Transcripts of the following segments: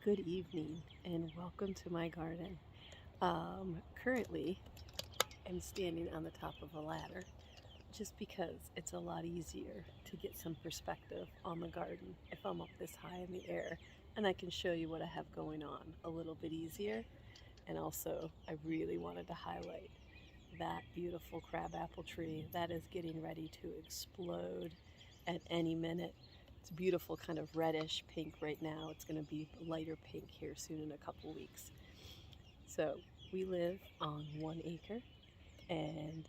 Good evening and welcome to my garden. Currently, I'm standing on the top of a ladder just because it's a lot easier to get some perspective on the garden if I'm up this high in the air, and I can show you what I have going on a little bit easier. And also, I really wanted to highlight that beautiful crabapple tree that is getting ready to explode at any minute. It's beautiful, kind of reddish pink right now. It's going to be lighter pink here soon in a couple weeks. So we live on 1 acre, and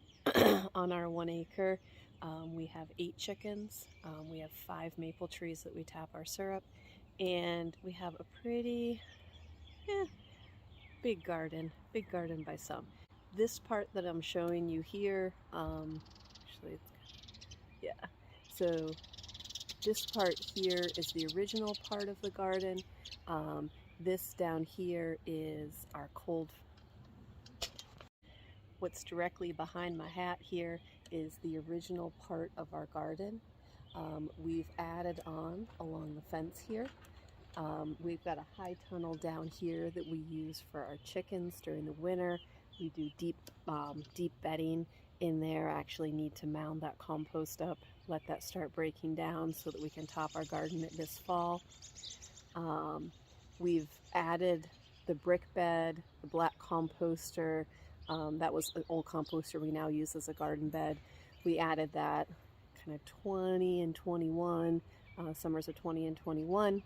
on our 1 acre, we have 8 chickens. We have 5 maple trees that we tap our syrup, and we have a pretty big garden by some. This part that I'm showing you here, actually, yeah. So this part here is the original part of the garden. This down here is our cold. What's directly behind my hat here is the original part of our garden. We've added on along the fence here. We've got a high tunnel down here that we use for our chickens during the winter. We do deep bedding in there. I actually need to mound that compost up, let that start breaking down so that we can top our garden this fall. We've added the brick bed, the black composter. That was an old composter we now use as a garden bed. We added that kind of 20 and 21, summers of 20 and 21.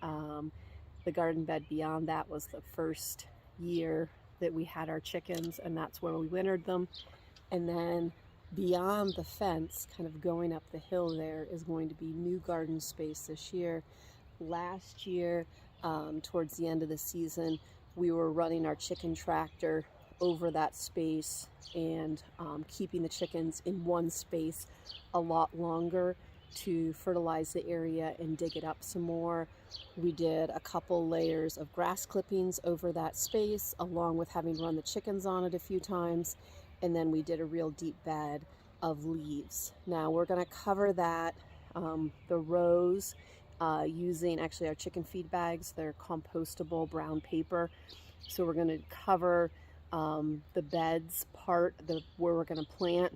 The garden bed beyond that was the first year that we had our chickens, and that's where we wintered them. And then beyond the fence, kind of going up the hill there, is going to be new garden space this year. Last year, towards the end of the season, we were running our chicken tractor over that space and keeping the chickens in one space a lot longer to fertilize the area and dig it up some more. We did a couple layers of grass clippings over that space, along with having run the chickens on it a few times, and then we did a real deep bed of leaves. Now we're going to cover that, the rows, using actually our chicken feed bags. They're compostable brown paper, so we're going to cover the beds part, where we're going to plant,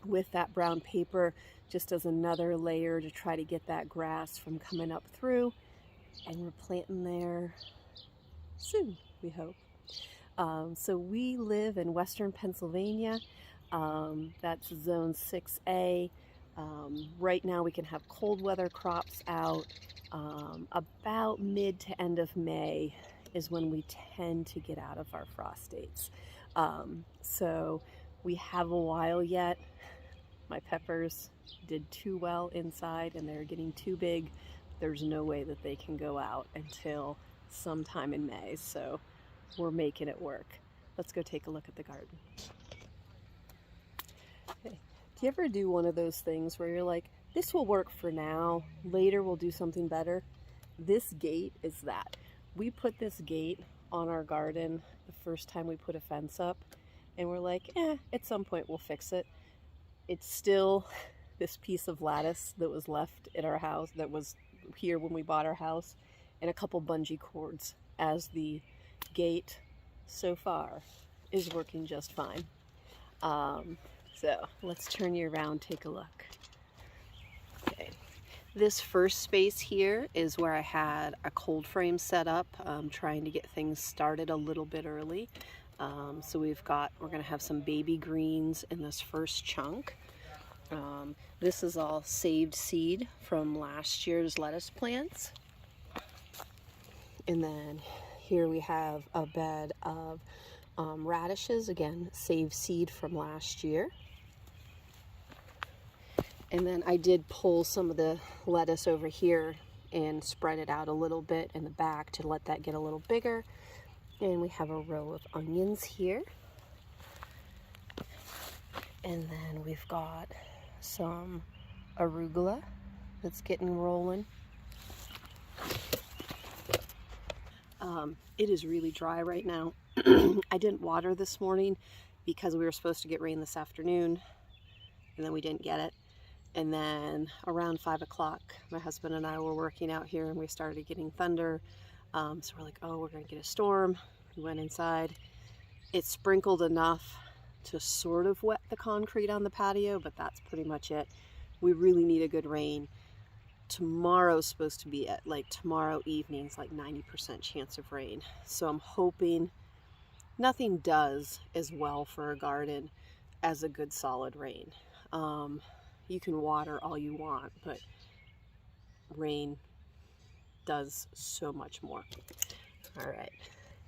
with that brown paper, just as another layer to try to get that grass from coming up through. And we're planting there soon, we hope. So we live in Western Pennsylvania. That's zone 6A. Right now we can have cold weather crops out. About mid to end of May is when we tend to get out of our frost dates. So we have a while yet. My peppers did too well inside and they're getting too big. There's no way that they can go out until sometime in May, so we're making it work. Let's go take a look at the garden. Okay. Do you ever do one of those things where you're like, this will work for now, later we'll do something better? This gate is that. We put this gate on our garden the first time we put a fence up, and we're like, at some point we'll fix it. It's still this piece of lattice that was left at our house, that was here when we bought our house, and a couple bungee cords as the gate. So far is working just fine. So let's turn you around, take a look. Okay. This first space here is where I had a cold frame set up, trying to get things started a little bit early. So we're going to have some baby greens in this first chunk. This is all saved seed from last year's lettuce plants. And then here we have a bed of radishes, again, saved seed from last year. And then I did pull some of the lettuce over here and spread it out a little bit in the back to let that get a little bigger. And we have a row of onions here. And then we've got some arugula that's getting rolling. It is really dry right now. I didn't water this morning because we were supposed to get rain this afternoon, and then we didn't get it. And then around 5 o'clock, my husband and I were working out here and we started getting thunder. So we're like, oh, we're gonna get a storm. We went inside. It sprinkled enough to sort of wet the concrete on the patio, but that's pretty much it. We really need a good rain. Tomorrow's supposed to be tomorrow evening's like 90% chance of rain. So I'm hoping nothing does as well for a garden as a good solid rain. You can water all you want, but rain does so much more. All right.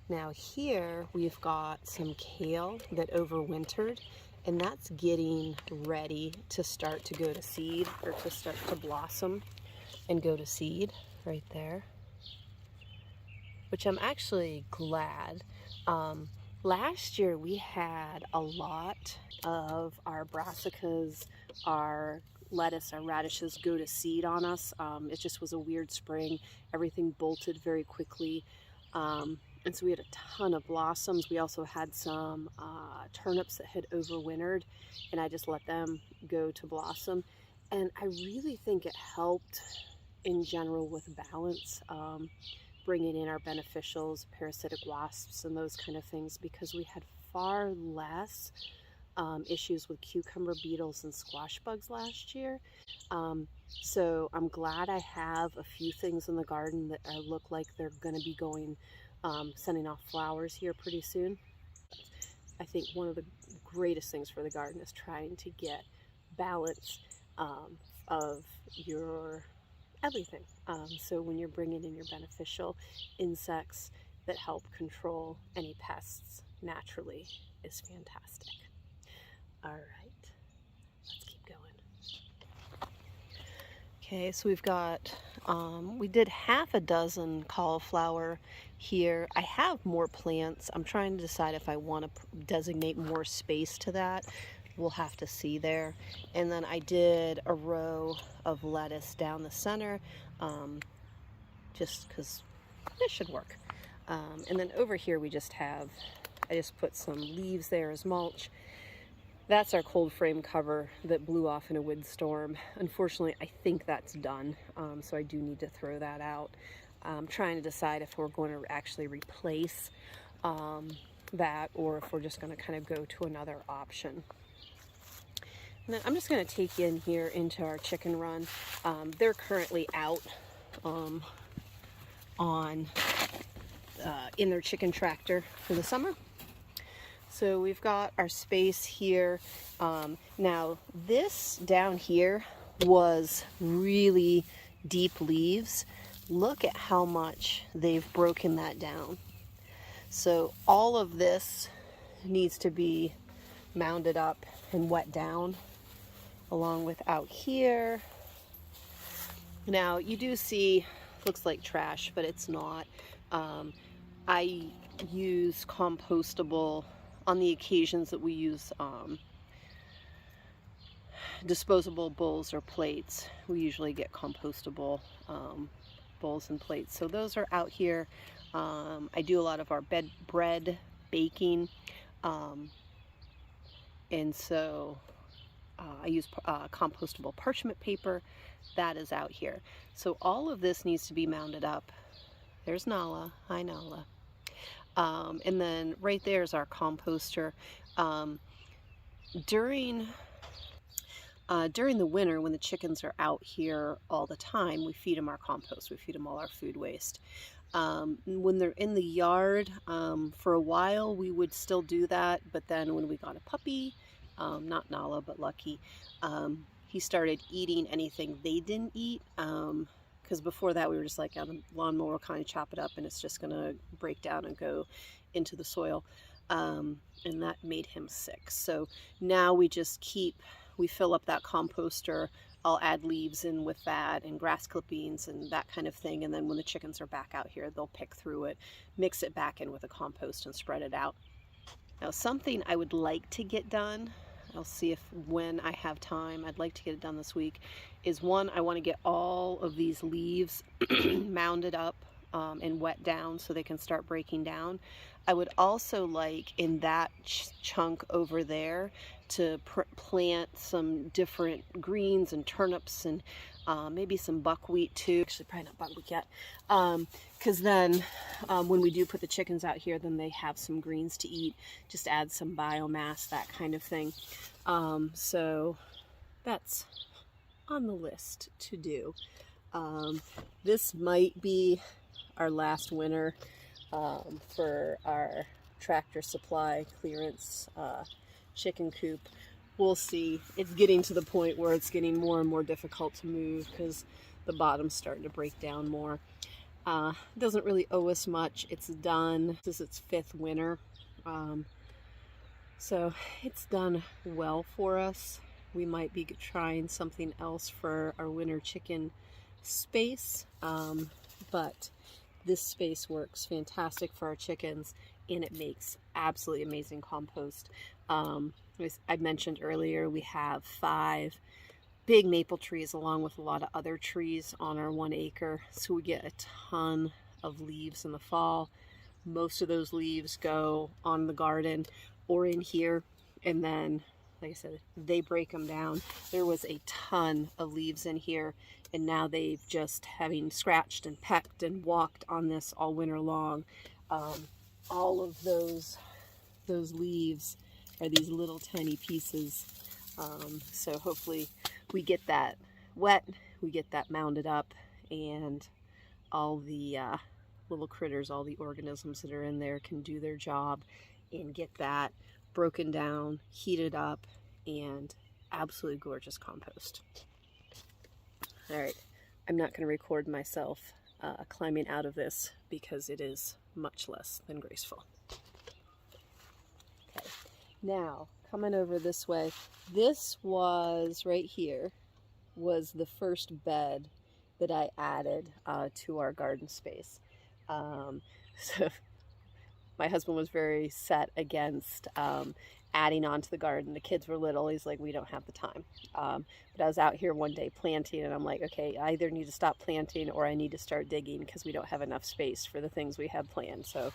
Now here we've got some kale that overwintered, and that's getting ready to start to go to seed, or to start to blossom and go to seed right there, which I'm actually glad. Last year we had a lot of our brassicas, our lettuce, our radishes go to seed on us. It just was a weird spring. Everything bolted very quickly. And so we had a ton of blossoms. We also had some turnips that had overwintered, and I just let them go to blossom. And I really think it helped in general with balance, bringing in our beneficials, parasitic wasps, and those kind of things, because we had far less issues with cucumber beetles and squash bugs last year. So I'm glad I have a few things in the garden that look like they're going to be going, sending off flowers here pretty soon. I think one of the greatest things for the garden is trying to get balance of your everything. So when you're bringing in your beneficial insects that help control any pests naturally is fantastic. All right, let's keep going. Okay, so we've got, we did half a dozen cauliflower here. I have more plants. I'm trying to decide if I want to designate more space to that. We'll have to see there. And then I did a row of lettuce down the center, just because it should work. And then over here we just have, I just put some leaves there as mulch. That's our cold frame cover that blew off in a windstorm. Unfortunately, I think that's done, so I do need to throw that out. I'm trying to decide if we're going to actually replace that, or if we're just going to kind of go to another option. And then I'm just going to take you in here into our chicken run. They're currently out in their chicken tractor for the summer. So we've got our space here. Now this down here was really deep leaves. Look at how much they've broken that down. So all of this needs to be mounded up and wet down, along with out here. Now you do see, looks like trash, but it's not. I use compostable on the occasions that we use disposable bowls or plates. We usually get compostable bowls and plates. So those are out here. I do a lot of our bread baking, and so I use compostable parchment paper. That is out here. So all of this needs to be mounded up. There's Nala. Hi, Nala. And then right there is our composter. During the winter, when the chickens are out here all the time, we feed them our compost. We feed them all our food waste. When they're in the yard, for a while we would still do that, but then when we got a puppy, not Nala but Lucky, he started eating anything they didn't eat, because before that we were just like, on the lawnmower, we'll kind of chop it up and it's just gonna break down and go into the soil, and that made him sick. So now we just we fill up that composter. I'll add leaves in with that and grass clippings and that kind of thing, and then when the chickens are back out here, they'll pick through it, mix it back in with the compost and spread it out. Now something I would like to get done, I'll see if when I have time, I'd like to get it done this week, is one, I want to get all of these leaves mounded up and wet down so they can start breaking down. I would also like in that chunk over there to plant some different greens and turnips and maybe some buckwheat too. Actually, probably not buckwheat yet. Because then when we do put the chickens out here, then they have some greens to eat. Just add some biomass, that kind of thing. So that's on the list to do. This might be our last winter for our Tractor Supply clearance chicken coop. We'll see. It's getting to the point where it's getting more and more difficult to move because the bottom's starting to break down more. Doesn't really owe us much. It's done. This is its 5th winter. So it's done well for us. We might be trying something else for our winter chicken space, but this space works fantastic for our chickens, and it makes absolutely amazing compost. I mentioned earlier we have 5 big maple trees along with a lot of other trees on our 1 acre, so we get a ton of leaves in the fall. Most of those leaves go on the garden or in here, and then, like I said, they break them down. There was a ton of leaves in here, and now they've just having scratched and pecked and walked on this all winter long. All of those leaves are these little tiny pieces. So hopefully we get that wet, we get that mounded up, and all the little critters, all the organisms that are in there can do their job and get that broken down, heated up, and absolutely gorgeous compost. All right, I'm not going to record myself climbing out of this because it is much less than graceful. Okay, now coming over this way, this was right here, was the first bed that I added to our garden space. So my husband was very set against adding on to the garden. The kids were little. He's like, we don't have the time. But I was out here one day planting, and I'm like, okay, I either need to stop planting or I need to start digging because we don't have enough space for the things we have planned. So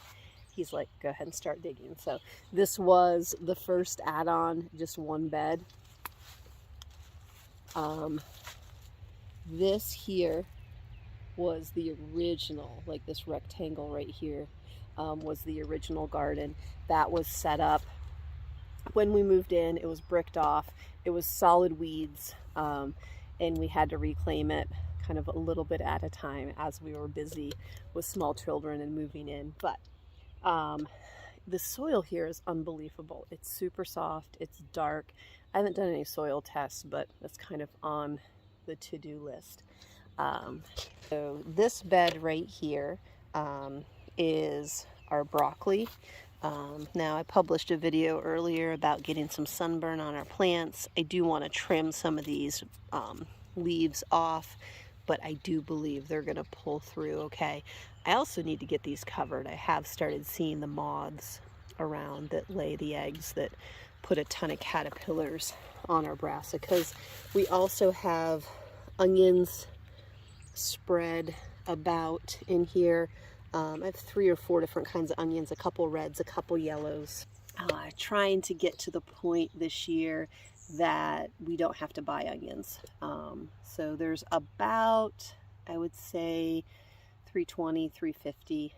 he's like, go ahead and start digging. So this was the first add-on, just 1 bed. This here was the original, like this rectangle right here, was the original garden. That was set up when we moved in. It was bricked off. It was solid weeds, and we had to reclaim it kind of a little bit at a time as we were busy with small children and moving in. But the soil here is unbelievable. It's super soft. It's dark. I haven't done any soil tests, but that's kind of on the to-do list. So this bed right here is our broccoli. Now I published a video earlier about getting some sunburn on our plants. I do want to trim some of these leaves off, but I do believe they're going to pull through okay. I also need to get these covered. I have started seeing the moths around that lay the eggs that put a ton of caterpillars on our brassicas. We also have onions spread about in here. I have 3 or 4 different kinds of onions, a couple reds, a couple yellows. Trying to get to the point this year that we don't have to buy onions. So there's about, I would say, 320, 350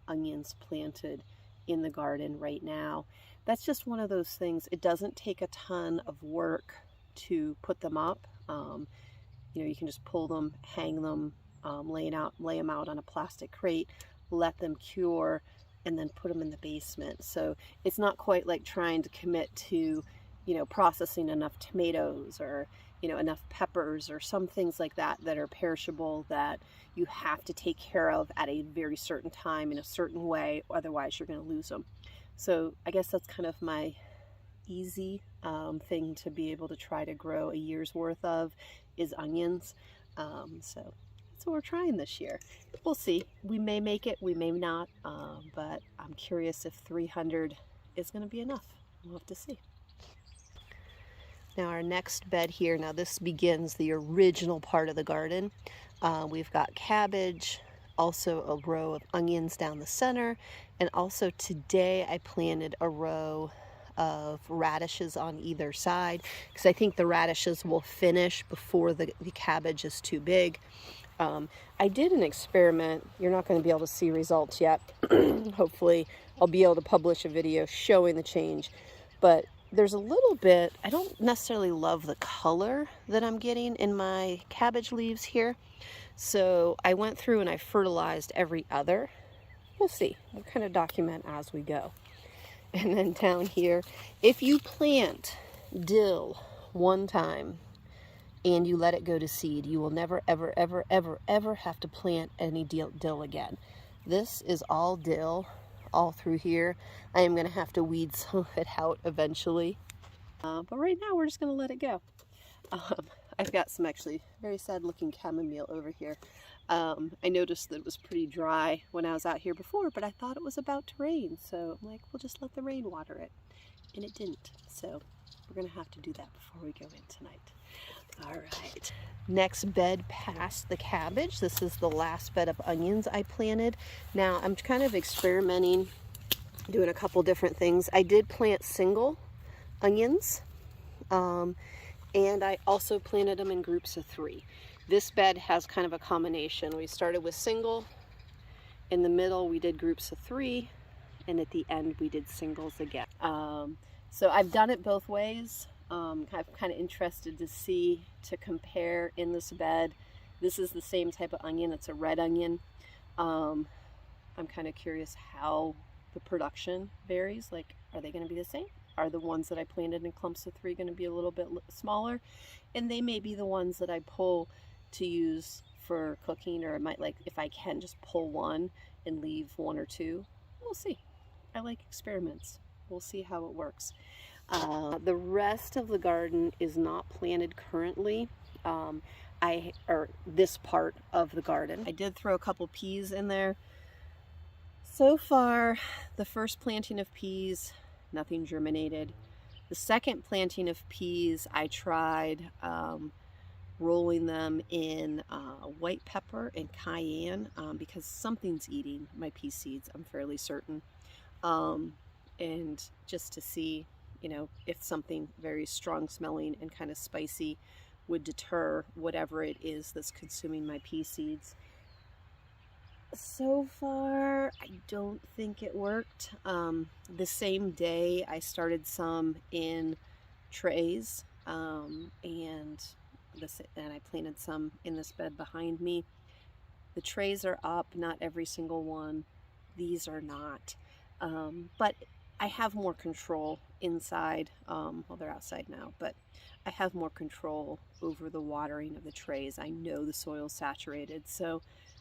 onions planted in the garden right now. That's just one of those things. It doesn't take a ton of work to put them up. You know, you can just pull them, hang them, lay them out on a plastic crate, let them cure, and then put them in the basement. So it's not quite like trying to commit to, you know, processing enough tomatoes or, you know, enough peppers or some things like that that are perishable that you have to take care of at a very certain time in a certain way, otherwise you're going to lose them. So I guess that's kind of my easy thing to be able to try to grow a year's worth of is onions. So that's what we're trying this year. We'll see. We may make it, we may not, but I'm curious if 300 is going to be enough. We'll have to see. Now our next bed here, now this begins the original part of the garden. We've got cabbage, also a row of onions down the center, and also today I planted a row of radishes on either side, because I think the radishes will finish before the cabbage is too big. I did an experiment. You're not going to be able to see results yet. Hopefully I'll be able to publish a video showing the change, but there's a little bit, I don't necessarily love the color that I'm getting in my cabbage leaves here. So I went through and I fertilized every other. We'll see. We'll kind of document as we go. And then down here, if you plant dill one time and you let it go to seed, you will never, ever, ever, ever, ever have to plant any dill again. This is all dill all through here. I am going to have to weed some of it out eventually. But right now we're just going to let it go. I've got some actually very sad looking chamomile over here. I noticed that it was pretty dry when I was out here before, but I thought it was about to rain. So I'm like, we'll just let the rain water it. And it didn't. So we're going to have to do that before we go in tonight. All right. Next bed past the cabbage. This is the last bed of onions I planted. Now I'm kind of experimenting, doing a couple different things. I did plant single onions. And I also planted them in groups of 3. This bed has kind of a combination. We started with single, in the middle we did groups of 3, and at the end we did singles again. So I've done it both ways. I'm kind of interested to compare in this bed. This is the same type of onion, it's a red onion. I'm kind of curious how the production varies. Like, are they going to be the same? Are the ones that I planted in clumps of 3 going to be a little bit smaller? And they may be the ones that I pull to use for cooking, or I might, like, if I can, just pull one and leave 1 or 2. We'll see. I like experiments. We'll see how it works. The rest of the garden is not planted currently. Or this part of the garden. I did throw a couple peas in there. So far, the first planting of peas, nothing germinated. The second planting of peas, I tried rolling them in white pepper and cayenne because something's eating my pea seeds, I'm fairly certain. And just to see, you know, if something very strong smelling and kind of spicy would deter whatever it is that's consuming my pea seeds. So far, I don't think it worked. The same day I started some in trays, and I planted some in this bed behind me. The trays are up, not every single one. These are not. But I have more control inside. Well, they're outside now, but I have more control over the watering of the trays. I know the soil's saturated, so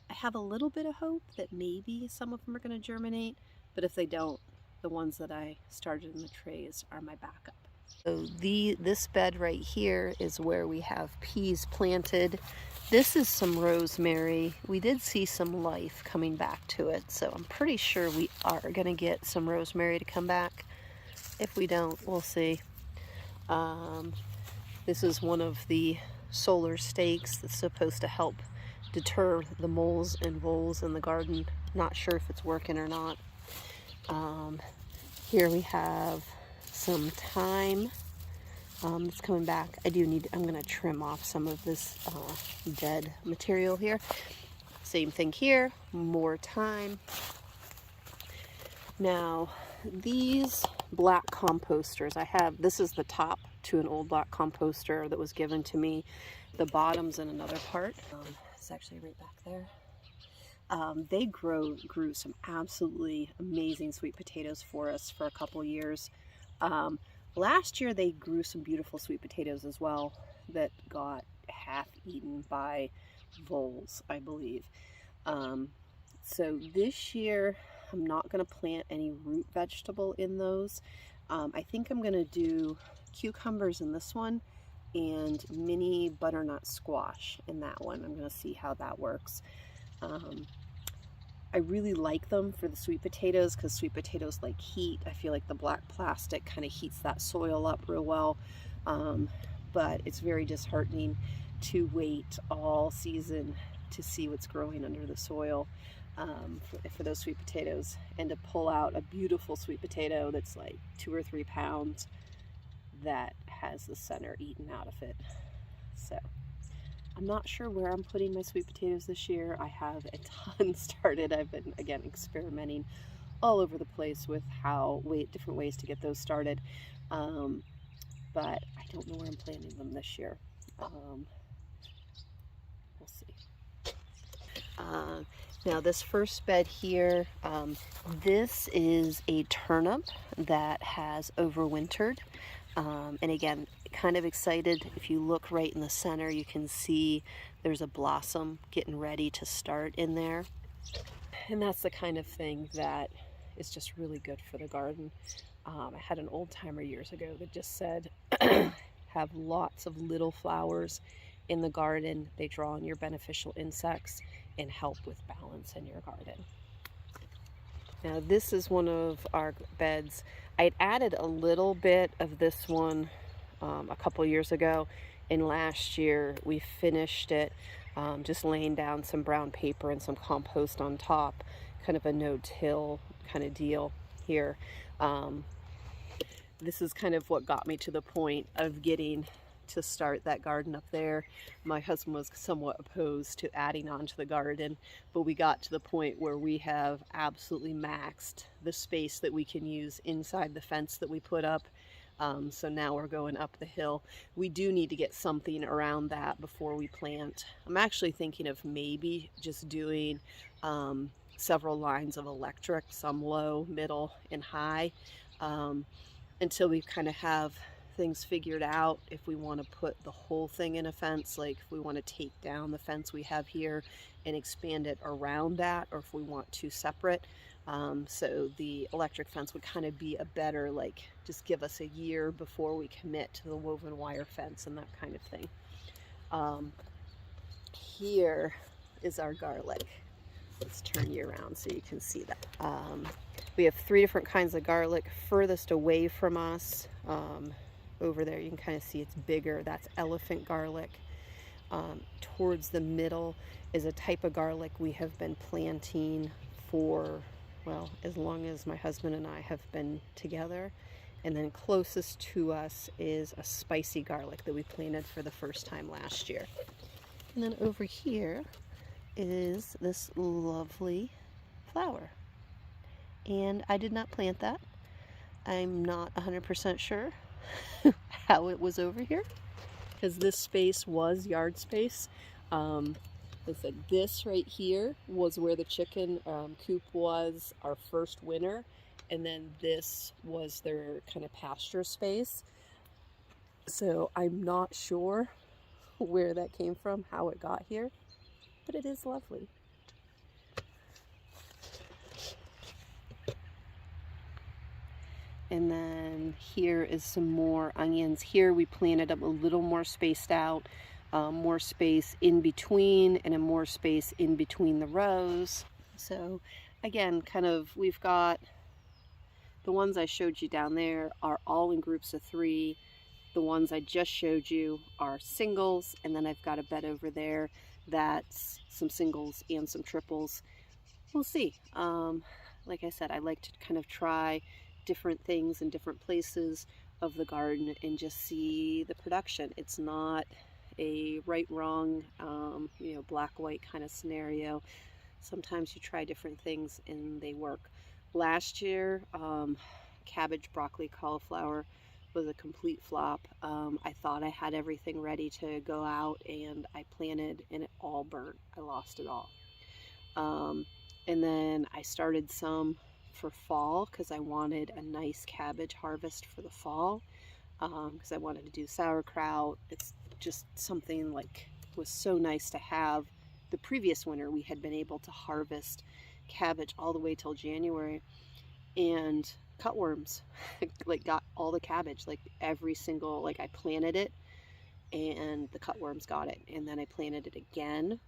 I have a little bit of hope that maybe some of them are going to germinate, but if they don't, the ones that I started in the trays are my backup. So this bed right here is where we have peas planted. This is some rosemary. We did see some life coming back to it, so I'm pretty sure we are going to get some rosemary to come back. If we don't, we'll see. This is one of the solar stakes that's supposed to help deter the moles and voles in the garden. Not sure if it's working or not. Here we have some thyme that's coming back. I'm going to trim off some of this dead material here. Same thing here, more thyme. Now, these black composters, this is the top to an old black composter that was given to me. The bottom's in another part. It's actually right back there. They grew some absolutely amazing sweet potatoes for us for a couple years. Last year they grew some beautiful sweet potatoes as well that got half eaten by voles, I believe. So this year I'm not going to plant any root vegetable in those. I think I'm going to do cucumbers in this one and mini butternut squash in that one. I'm going to see how that works. I really like them for the sweet potatoes because sweet potatoes like heat. I feel like the black plastic kind of heats that soil up real well. But it's very disheartening to wait all season to see what's growing under the soil. for those sweet potatoes, and to pull out a beautiful sweet potato that's like 2 or 3 pounds that has the center eaten out of it. So I'm not sure where I'm putting my sweet potatoes this year. I have a ton started. I've been, again, experimenting all over the place with different ways to get those started. But I don't know where I'm planting them this year. We'll see. Now this first bed here, this is a turnip that has overwintered. And again, kind of excited. If you look right in the center, you can see there's a blossom getting ready to start in there. And that's the kind of thing that is just really good for the garden. I had an old timer years ago that just said, have lots of little flowers in the garden. They draw in your beneficial insects and help with balance in your garden. Now this is one of our beds. I'd added a little bit of this one a couple years ago, and last year we finished it just laying down some brown paper and some compost on top, kind of a no-till kind of deal here. This is kind of what got me to the point of getting to start that garden up there. My husband was somewhat opposed to adding on to the garden, but we got to the point where we have absolutely maxed the space that we can use inside the fence that we put up. So now we're going up the hill. We do need to get something around that before we plant. I'm actually thinking of maybe just doing several lines of electric, some low, middle, and high, until we kind of have things figured out. If we want to put the whole thing in a fence, like if we want to take down the fence we have here and expand it around that, or if we want two separate. So the electric fence would kind of be a better, like, just give us a year before we commit to the woven wire fence and that kind of thing. Here is our garlic. Let's turn you around so you can see that. We have 3 different kinds of garlic. Furthest away from us, over there, you can kind of see it's bigger. That's elephant garlic. Towards the middle is a type of garlic we have been planting for, well, as long as my husband and I have been together. And then closest to us is a spicy garlic that we planted for the first time last year. And then over here is this lovely flower. And I did not plant that. I'm not 100% sure how it was over here, because this space was yard space. It's like this right here was where the chicken coop was our first winter, and then this was their kind of pasture space. So I'm not sure where that came from, how it got here, but it is lovely. And then here is some more onions. Here we planted them a little more spaced out, more space in between, and a more space in between the rows. So again, kind of, we've got the ones I showed you down there are all in groups of 3. The ones I just showed you are singles, and then I've got a bed over there that's some singles and some triples. We'll see. Like I said, I like to kind of try different things in different places of the garden and just see the production. It's not a right, wrong, black, white kind of scenario. Sometimes you try different things and they work. Last year, cabbage, broccoli, cauliflower was a complete flop. I thought I had everything ready to go out, and I planted and it all burnt. I lost it all. And then I started some for fall because I wanted a nice cabbage harvest for the fall, because I wanted to do sauerkraut. It's just something like was so nice to have. The previous winter we had been able to harvest cabbage all the way till January, and cutworms like got all the cabbage, like every single, like I planted it and the cutworms got it, and then I planted it again,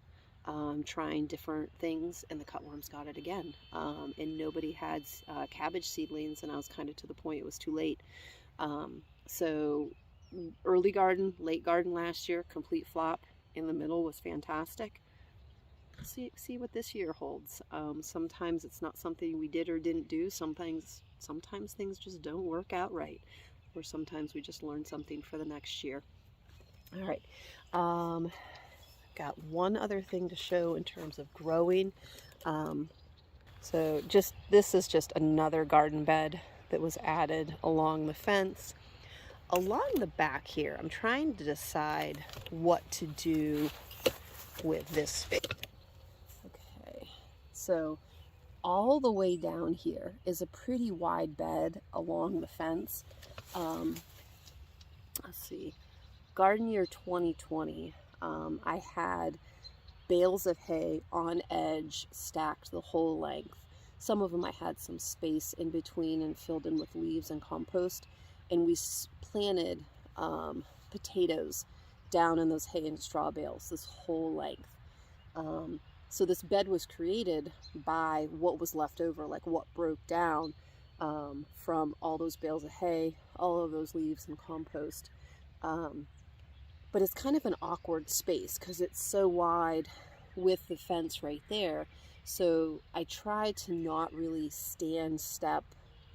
trying different things, and the cutworms got it again. And nobody had cabbage seedlings, and I was kind of to the point it was too late. So early garden, late garden last year, complete flop. In the middle was fantastic. see what this year holds. Sometimes it's not something we did or didn't do. Sometimes things just don't work out right, or sometimes we just learn something for the next year. All right, got one other thing to show in terms of growing. So this is just another garden bed that was added along the fence. Along the back here, I'm trying to decide what to do with this space. Okay, so all the way down here is a pretty wide bed along the fence. Let's see, garden year 2020, I had bales of hay on edge stacked the whole length. Some of them I had some space in between and filled in with leaves and compost, and we planted potatoes down in those hay and straw bales this whole length. So this bed was created by what was left over, like what broke down from all those bales of hay, all of those leaves and compost. But it's kind of an awkward space because it's so wide with the fence right there. So I try to not really stand, step,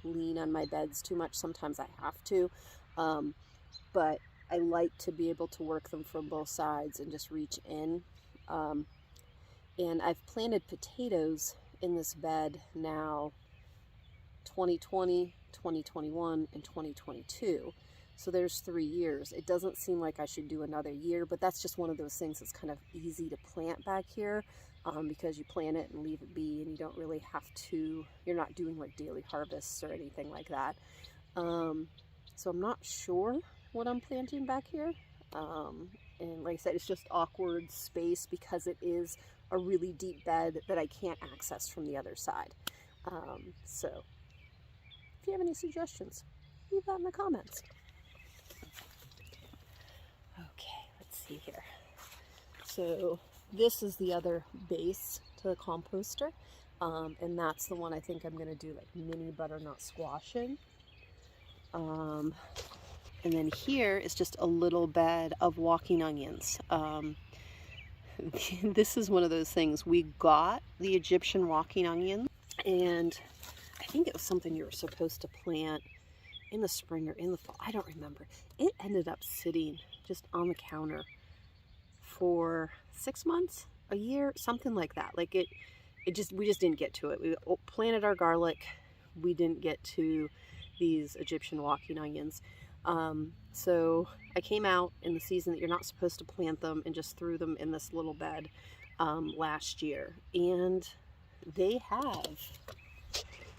lean on my beds too much. Sometimes I have to, but I like to be able to work them from both sides and just reach in. And I've planted potatoes in this bed now 2020, 2021, and 2022. So there's 3 years. It doesn't seem like I should do another year, but that's just one of those things that's kind of easy to plant back here because you plant it and leave it be, and you don't really have to, you're not doing like daily harvests or anything like that. So I'm not sure what I'm planting back here. And like I said, it's just awkward space because it is a really deep bed that I can't access from the other side. So if you have any suggestions, leave that in the comments. Okay, let's see here. So this is the other base to the composter, and that's the one I think I'm going to do like mini butternut squash in. And then here is just a little bed of walking onions. This is one of those things. We got the Egyptian walking onion, and I think it was something you were supposed to plant in the spring or in the fall. I don't remember. It ended up sitting just on the counter for 6 months, a year, something like that. Like we just didn't get to it. We planted our garlic. We didn't get to these Egyptian walking onions. So I came out in the season that you're not supposed to plant them and just threw them in this little bed last year. And they have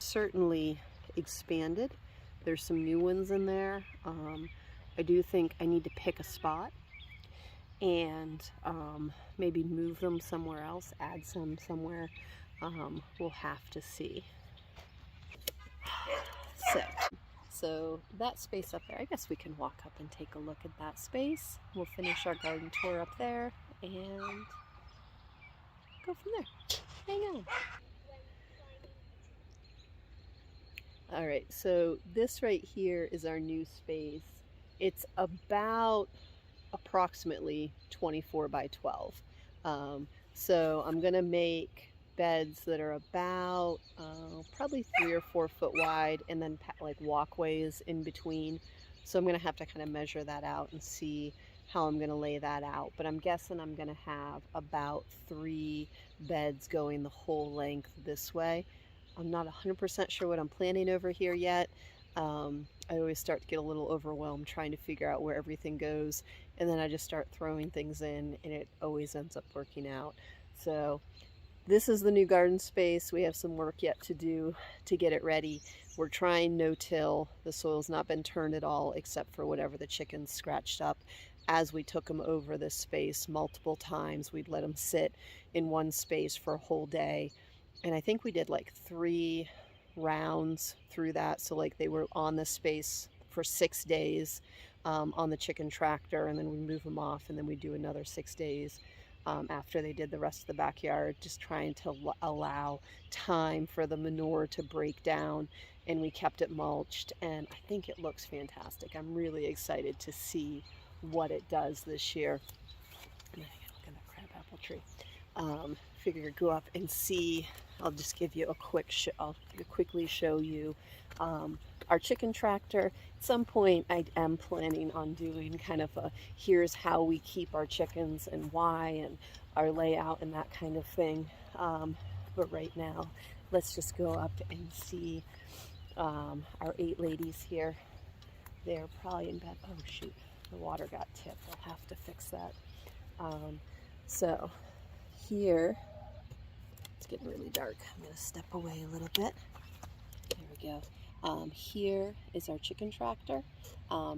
certainly expanded. There's some new ones in there. I do think I need to pick a spot and maybe move them somewhere else, add some somewhere. We'll have to see. So that space up there, I guess we can walk up and take a look at that space. We'll finish our garden tour up there and go from there. Hang on. All right, so this right here is our new space. It's about approximately 24 by 12. So I'm gonna make beds that are about probably 3 or 4 foot wide, and then like walkways in between. So I'm gonna have to kind of measure that out and see how I'm gonna lay that out. But I'm guessing I'm gonna have about 3 beds going the whole length this way. I'm not 100% sure what I'm planning over here yet. I always start to get a little overwhelmed trying to figure out where everything goes, and then I just start throwing things in, and it always ends up working out. So this is the new garden space. We have some work yet to do to get it ready. We're trying no-till. The soil's not been turned at all except for whatever the chickens scratched up. As we took them over this space multiple times, we'd let them sit in one space for a whole day. And I think we did like 3 rounds through that. So like they were on this space for 6 days on the chicken tractor, and then we move them off, and then we do another 6 days after they did the rest of the backyard, just trying to allow time for the manure to break down. And we kept it mulched, and I think it looks fantastic. I'm really excited to see what it does this year. And then I gotta look at that crabapple tree. figure go up and see. I'll just give you a quick I'll quickly show you our chicken tractor. At some point I am planning on doing kind of a here's how we keep our chickens and why, and our layout and that kind of thing. But right now let's just go up and see our 8 ladies here. They're probably in bed. Oh shoot, the water got tipped. I'll have to fix that. So here, it's getting really dark. I'm going to step away a little bit. There we go. Here is our chicken tractor.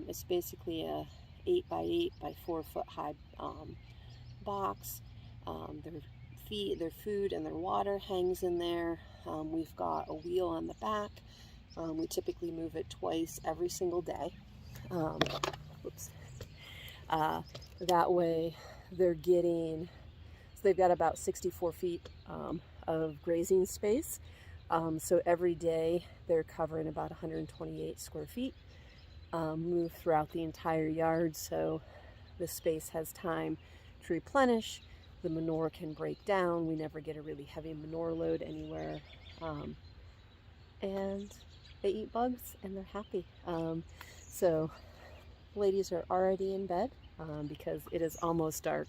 It's basically a 8 by 8 by 4 foot high box. Their food and their water hangs in there. We've got a wheel on the back. We typically move it twice every single day. Whoops. That way they're getting, so they've got about 64 feet of grazing space. So every day they're covering about 128 square feet, move throughout the entire yard, so the space has time to replenish. The manure can break down. We never get a really heavy manure load anywhere. And they eat bugs and they're happy. So ladies are already in bed because it is almost dark.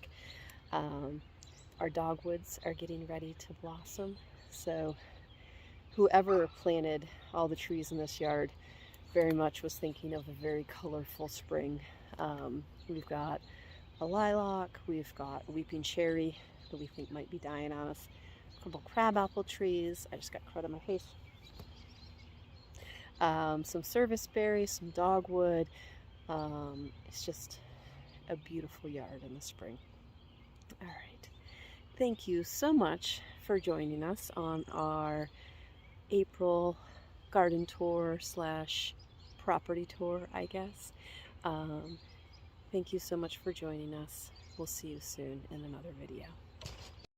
Our dogwoods are getting ready to blossom. So whoever planted all the trees in this yard very much was thinking of a very colorful spring. We've got a lilac, we've got a weeping cherry that we think might be dying on us, a couple crabapple trees. I just got crud on my face. Some service berries, some dogwood. It's just a beautiful yard in the spring. All right. Thank you so much for joining us on our April garden tour / property tour, I guess. Thank you so much for joining us. We'll see you soon in another video.